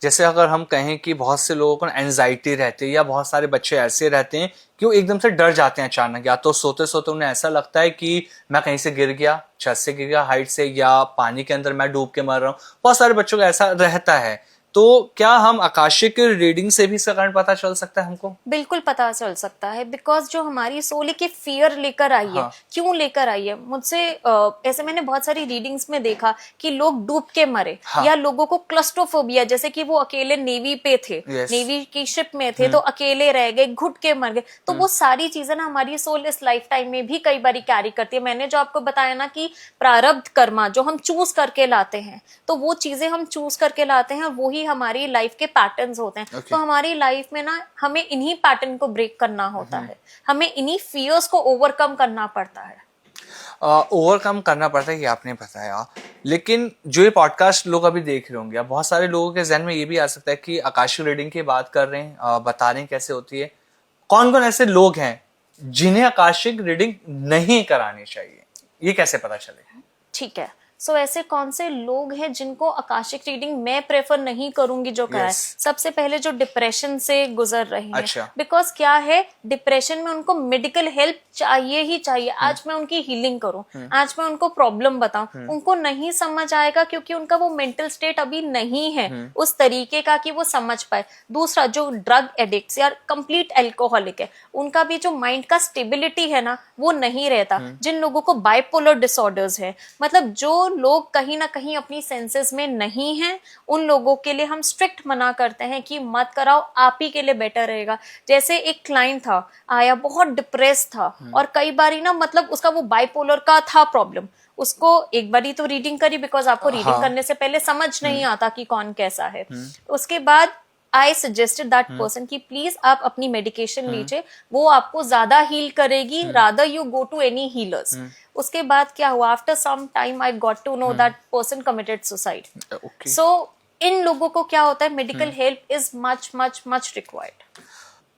जैसे अगर हम कहें कि बहुत से लोगों को एंजाइटी रहती है या बहुत सारे बच्चे ऐसे रहते हैं कि वो एकदम से डर जाते हैं अचानक, या तो सोते सोते उन्हें ऐसा लगता है कि मैं कहीं से गिर गया, छत से गिर गया, हाइट से, या पानी के अंदर मैं डूब के मर रहा हूँ। बहुत सारे बच्चों को ऐसा रहता है। तो क्या हम आकाशिक रीडिंग से भी इसका कारण पता चल सकता है हमको? बिल्कुल पता चल सकता है, बिकॉज जो हमारी सोल की फियर लेकर आई है, क्यों लेकर आई है, मुझसे ऐसे मैंने बहुत सारी रीडिंग्स में देखा कि लोग डूब के मरे, या लोगों को क्लस्ट्रोफोबिया, जैसे कि वो अकेले नेवी पे थे, नेवी की शिप में थे, तो अकेले रह गए, घुट के मर गए। तो वो सारी चीजें ना हमारी सोल इस लाइफ टाइम में भी कई बार कैरी करती है। मैंने जो आपको बताया ना कि प्रारब्ध कर्मा जो हम चूज करके लाते हैं, तो वो चीजें हम चूज करके लाते हैं, वो हमारी लाइफ के पैटर्न्स होते हैं। तो हमारी लाइफ में ना हमें इन्हीं पैटर्न को ब्रेक करना होता है, हमें इन्हीं फियर्स को ओवरकम करना पड़ता है। ओवरकम करना पड़ता है, ये आपने बताया। लेकिन जो ये पॉडकास्ट लोग अभी देख रहे होंगे, बहुत सारे लोगों के जहन में ये भी आ सकता है कि आकाशिक रीडिंग की बात कर रहे हैं, बता रहे हैं कैसे होती है। कौन कौन ऐसे लोग हैं जिन्हें आकाशिक रीडिंग नहीं करानी चाहिए, ये कैसे पता चले? ठीक है, सो ऐसे कौन से लोग हैं जिनको आकाशिक रीडिंग मैं प्रेफर नहीं करूंगी जो कराए? सबसे पहले जो डिप्रेशन से गुजर रहे हैं। अच्छा। बिकॉज क्या है, डिप्रेशन में उनको मेडिकल हेल्प चाहिए ही चाहिए। आज मैं उनकी हीलिंग करूं, आज मैं उनको प्रॉब्लम बताऊं, उनको नहीं समझ आएगा, क्योंकि उनका वो मेंटल स्टेट अभी नहीं है उस तरीके का कि वो समझ पाए। दूसरा, जो ड्रग एडिक्ट्स या कंप्लीट एल्कोहलिक है, उनका भी जो माइंड का स्टेबिलिटी है ना, वो नहीं रहता। जिन लोगों को बाइपोलर डिसऑर्डर्स है, मतलब जो लोग कहीं ना कहीं अपनी सेंसेस में नहीं हैं, उन लोगों के लिए हम स्ट्रिक्ट मना करते हैं कि मत कराओ, आप ही के लिए बेटर रहेगा। जैसे एक क्लाइंट था, आया बहुत डिप्रेस था, और कई बार ना मतलब उसका वो बाइपोलर का था प्रॉब्लम। उसको एक बारी तो रीडिंग करी, बिकॉज आपको रीडिंग करने से पहले समझ नहीं आता कि कौन कैसा है। उसके बाद आई सजेस्टेड दैट पर्सन कि प्लीज आप अपनी मेडिकेशन लीजिए, वो आपको ज्यादा हील करेगी, rather you go to any healers. उसके बाद क्या हुआ, after some time I got to know that person committed suicide. So इन लोगों को क्या होता है, medical help is much much much required.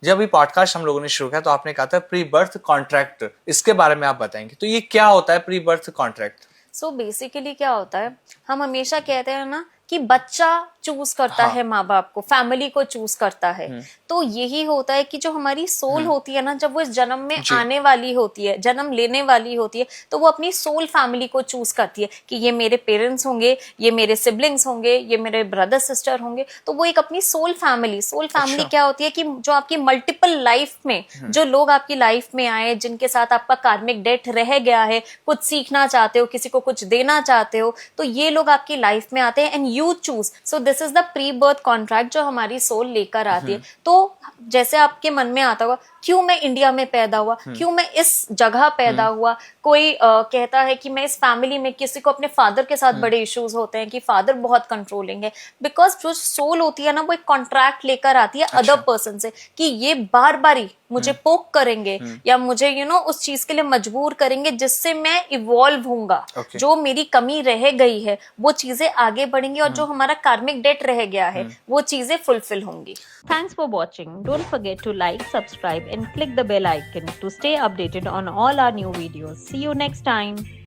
जब ये पॉडकास्ट हम लोगों ने शुरू किया तो आपने कहा था प्री बर्थ कॉन्ट्रैक्ट, इसके बारे में आप बताएंगे, तो ये क्या होता है pre birth contract? So basically क्या होता है, हम हमेशा कहते हैं ना कि बच्चा चूज करता है माँ बाप को, फैमिली को चूज करता है। तो यही होता है कि जो हमारी सोल होती है ना, जब वो इस जन्म में आने वाली होती है, जन्म लेने वाली होती है, तो वो अपनी सोल फैमिली को चूज करती है कि ये मेरे पेरेंट्स होंगे, ये मेरे सिबलिंग्स होंगे, ये मेरे ब्रदर सिस्टर होंगे। तो वो एक अपनी सोल फैमिली क्या होती है कि जो आपकी मल्टीपल लाइफ में जो लोग आपकी लाइफ में आए, जिनके साथ आपका कार्मिक डेट रह गया है, कुछ सीखना चाहते हो, किसी को कुछ देना चाहते हो, तो ये लोग आपकी लाइफ में आते हैं and you choose. So this is the pre birth contract जो हमारी सोल लेकर आती है। तो जैसे आपके मन में आता होगा, क्यों मैं इंडिया में पैदा हुआ, क्यों मैं इस जगह पैदा हुआ। कोई कहता है कि मैं इस फैमिली में, किसी को अपने फादर के साथ बड़े इश्यूज होते हैं कि फादर बहुत कंट्रोलिंग है। बिकॉज जो सोल होती है ना, वो एक कॉन्ट्रैक्ट लेकर आती है अदर पर्सन से कि ये बार बार ही मुझे पोक करेंगे या मुझे उस चीज के लिए मजबूर करेंगे जिससे मैं इवॉल्व होऊंगा। जो मेरी कमी रह गई है वो चीजें आगे बढ़ेंगी, और जो हमारा कार्मिक डेट रह गया है वो चीजें फुलफिल होंगी। Thanks for watching. Don't forget to like, subscribe and click the bell icon to stay updated on all our new videos. See you next time.